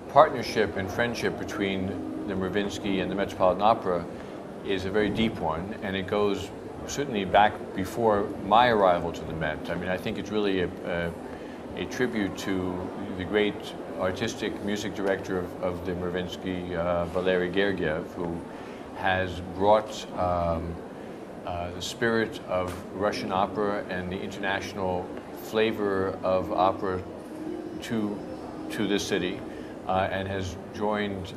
partnership and friendship between the Maриинский and the Metropolitan Opera is a very deep one, and it goes certainly back before my arrival to the Met. I mean, I think it's really a tribute to the great artistic music director of the Maриинский, Valery Gergiev, who has brought the spirit of Russian opera and the international flavor of opera to this city, and has joined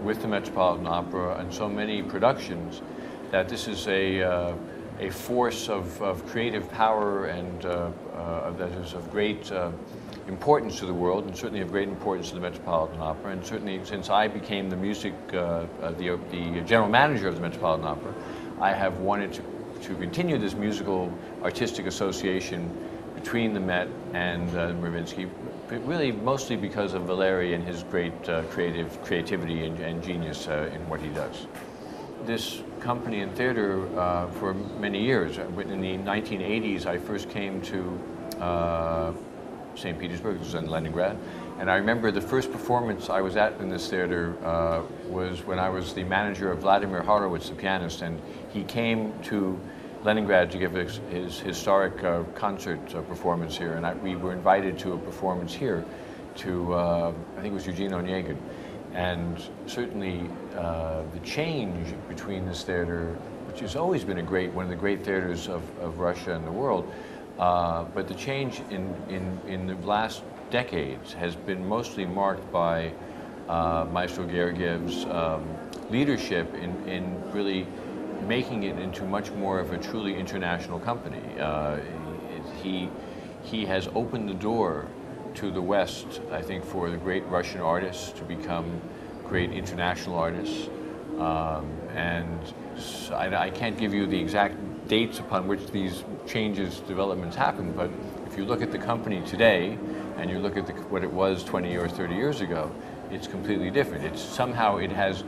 with the Metropolitan Opera and so many productions that this is a force of creative power and that is of great importance to the world, and certainly of great importance to the Metropolitan Opera. And certainly since I became the the general manager of the Metropolitan Opera, I have wanted to continue this musical artistic association between the Met and Maриинский, but really mostly because of Valery and his great creativity and genius in what he does. This company in theater for many years. In the 1980s, I first came to St. Petersburg, which was in Leningrad, and I remember the first performance I was at in this theater was when I was the manager of Vladimir Horowitz, the pianist, and he came to Leningrad to give his historic concert performance here, and we were invited to a performance here to, I think it was Eugene Onegin. And certainly the change between this theater, which has always been one of the great theaters of Russia and the world, but the change in the last decades has been mostly marked by Maestro Gergiev's leadership in really making it into much more of a truly international company. He has opened the door to the West, I think, for the great Russian artists to become great international artists. And I can't give you the exact dates upon which these developments happen, but if you look at the company today and you look at what it was 20 or 30 years ago, it's completely different. Somehow it has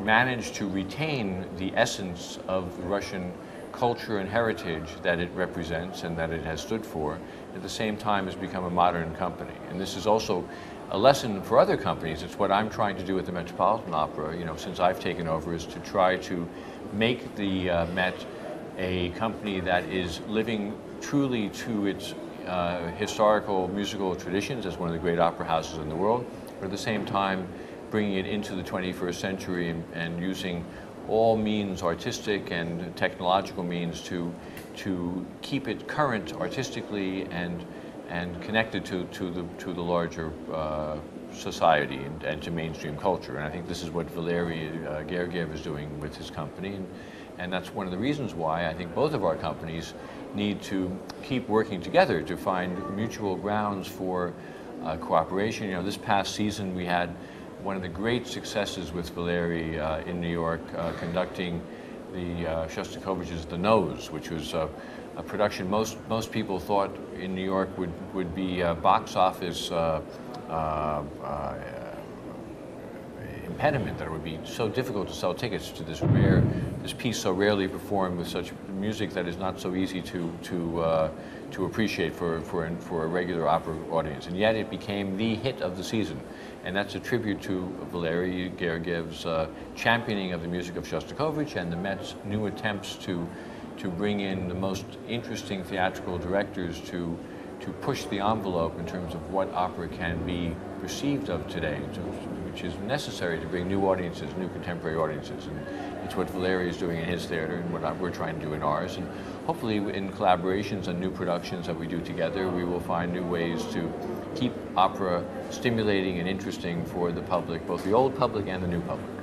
managed to retain the essence of the Russian culture and heritage that it represents and that it has stood for. At the same time, has become a modern company. And this is also a lesson for other companies. It's what I'm trying to do with the Metropolitan Opera, since I've taken over, is to try to make the Met a company that is living truly to its historical musical traditions as one of the great opera houses in the world, but at the same time bringing it into the 21st century and using all means, artistic and technological means, to keep it current artistically and connected to the larger society and to mainstream culture. And I think this is what Valery Gergiev is doing with his company, and that's one of the reasons why I think both of our companies need to keep working together to find mutual grounds for cooperation. This past season we had one of the great successes with Valery in New York, conducting the Shostakovich's The Nose, which was a production most people thought in New York would be a box office impediment, that it would be so difficult to sell tickets to this piece so rarely performed with such music that is not so easy to appreciate for a regular opera audience. And yet it became the hit of the season. And that's a tribute to Valery Gergiev's championing of the music of Shostakovich and the Met's new attempts to bring in the most interesting theatrical directors to push the envelope in terms of what opera can be perceived of today, which is necessary to bring new audiences, new contemporary audiences. And it's what Valery is doing in his theater and what we're trying to do in ours. And hopefully in collaborations and new productions that we do together, we will find new ways to keep opera stimulating and interesting for the public, both the old public and the new public.